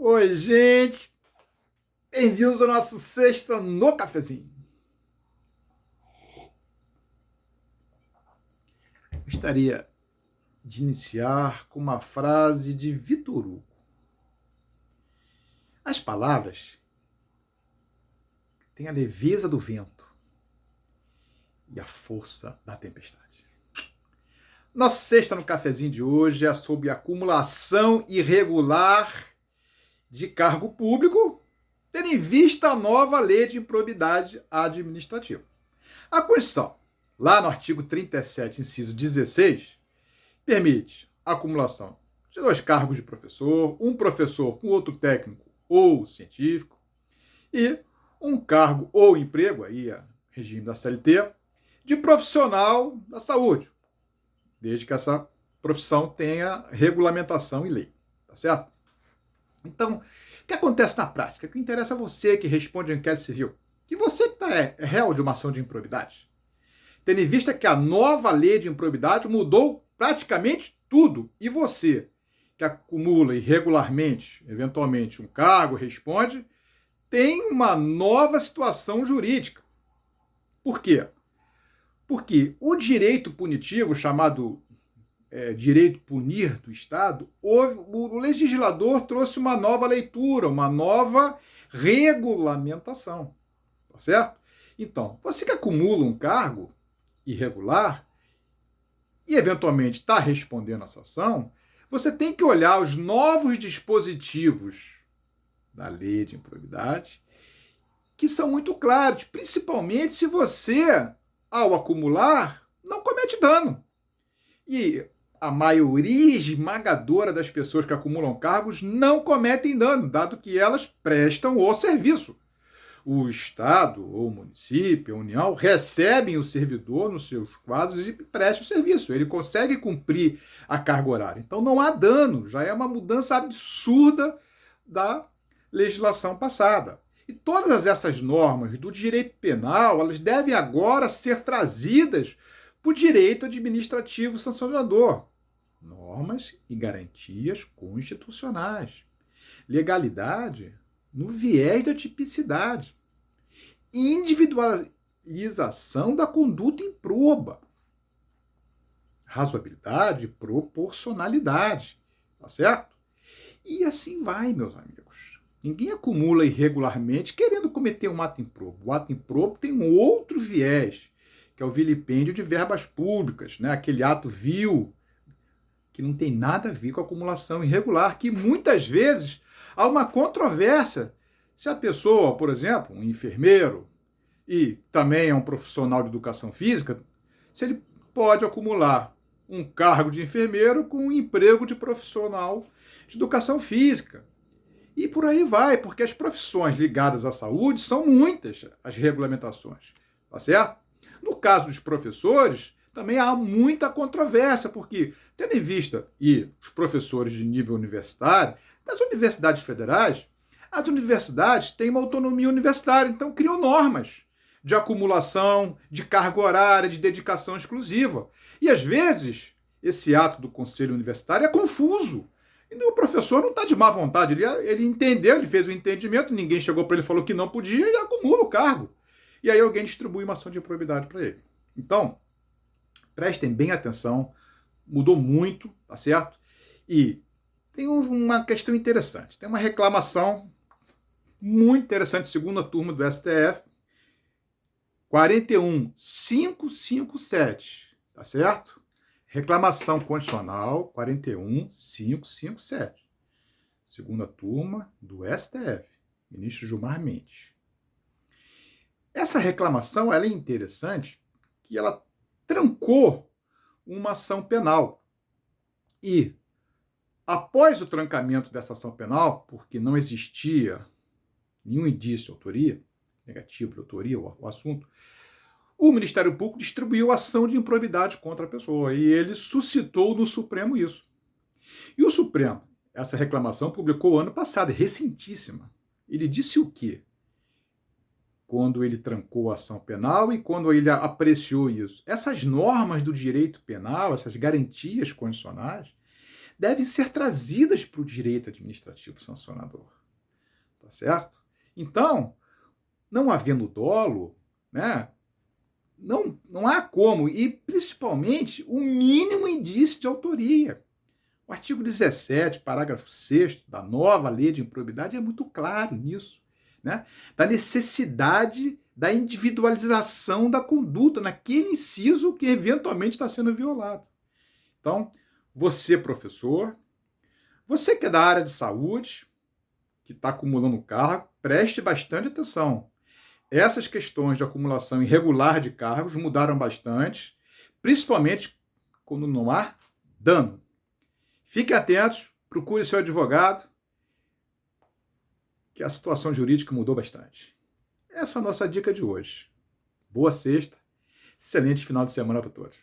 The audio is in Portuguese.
Oi, gente! Bem-vindos ao nosso Sexta no Cafezinho. Gostaria de iniciar com uma frase de Vitor Hugo. As palavras têm a leveza do vento e a força da tempestade. Nosso Sexta no Cafezinho de hoje é sobre acumulação irregular de cargo público, tendo em vista a nova lei de improbidade administrativa. A Constituição, lá no artigo 37, inciso 16, permite a acumulação de 2 cargos de professor, um professor com outro técnico ou científico, e um cargo ou emprego, aí é regime da CLT, de profissional da saúde, desde que essa profissão tenha regulamentação e lei, tá certo? Então, o que acontece na prática? O que interessa a você que responde a enquete civil? Que você que é réu de uma ação de improbidade. Tendo em vista que a nova lei de improbidade mudou praticamente tudo. E você, que acumula irregularmente, eventualmente, um cargo, responde, tem uma nova situação jurídica. Por quê? Porque o direito punitivo, chamado direito punir do Estado, o legislador trouxe uma nova leitura, uma nova regulamentação. Tá certo? Então, você que acumula um cargo irregular e eventualmente está respondendo essa ação, você tem que olhar os novos dispositivos da lei de improbidade, que são muito claros, principalmente se você, ao acumular, não comete dano. E a maioria esmagadora das pessoas que acumulam cargos não cometem dano, dado que elas prestam o serviço. O Estado, ou o município, a União, recebem o servidor nos seus quadros e prestam o serviço. Ele consegue cumprir a carga horária. Então não há dano, já é uma mudança absurda da legislação passada. E todas essas normas do direito penal, elas devem agora ser trazidas para o direito administrativo sancionador. Normas e garantias constitucionais. Legalidade no viés da tipicidade. Individualização da conduta improba. Razoabilidade, proporcionalidade. Tá certo? E assim vai, meus amigos. Ninguém acumula irregularmente querendo cometer um ato improbo. O ato improbo tem um outro viés, que é o vilipêndio de verbas públicas, né? Aquele ato vil, que não tem nada a ver com a acumulação irregular, que muitas vezes há uma controvérsia. Se a pessoa, por exemplo, um enfermeiro, e também é um profissional de educação física, se ele pode acumular um cargo de enfermeiro com um emprego de profissional de educação física. E por aí vai, porque as profissões ligadas à saúde são muitas, as regulamentações, tá certo? No caso dos professores, também há muita controvérsia, porque, tendo em vista, e os professores de nível universitário, das universidades federais, as universidades têm uma autonomia universitária, então criam normas de acumulação, de carga horária, de dedicação exclusiva. E, às vezes, esse ato do conselho universitário é confuso. E o professor não está de má vontade, ele entendeu, ele fez o entendimento, ninguém chegou para ele e falou que não podia, e acumula o cargo. E aí alguém distribui uma ação de improbidade para ele. Então, prestem bem atenção, mudou muito, tá certo? E tem uma questão interessante, tem uma reclamação muito interessante, segunda turma do STF, 41557, tá certo? Reclamação constitucional 41557, segunda turma do STF, ministro Gilmar Mendes. Essa reclamação ela é interessante, que ela trancou uma ação penal. E, após o trancamento dessa ação penal, porque não existia nenhum indício de autoria, negativo de autoria, o assunto, o Ministério Público distribuiu ação de improbidade contra a pessoa e ele suscitou no Supremo isso. E o Supremo, essa reclamação, publicou ano passado, recentíssima. Ele disse o quê? Quando ele trancou a ação penal e quando ele apreciou isso. Essas normas do direito penal, essas garantias constitucionais, devem ser trazidas para o direito administrativo sancionador. Tá certo? Então, não havendo dolo, né, não há como, e principalmente o mínimo indício de autoria. O artigo 17, parágrafo 6º da nova lei de improbidade é muito claro nisso, né? Da necessidade da individualização da conduta naquele inciso que eventualmente está sendo violado. Então, você, professor, você que é da área de saúde, que está acumulando cargo, preste bastante atenção. Essas questões de acumulação irregular de cargos mudaram bastante, principalmente quando não há dano. Fiquem atentos, procure seu advogado, que a situação jurídica mudou bastante. Essa é a nossa dica de hoje. Boa sexta, excelente final de semana para todos.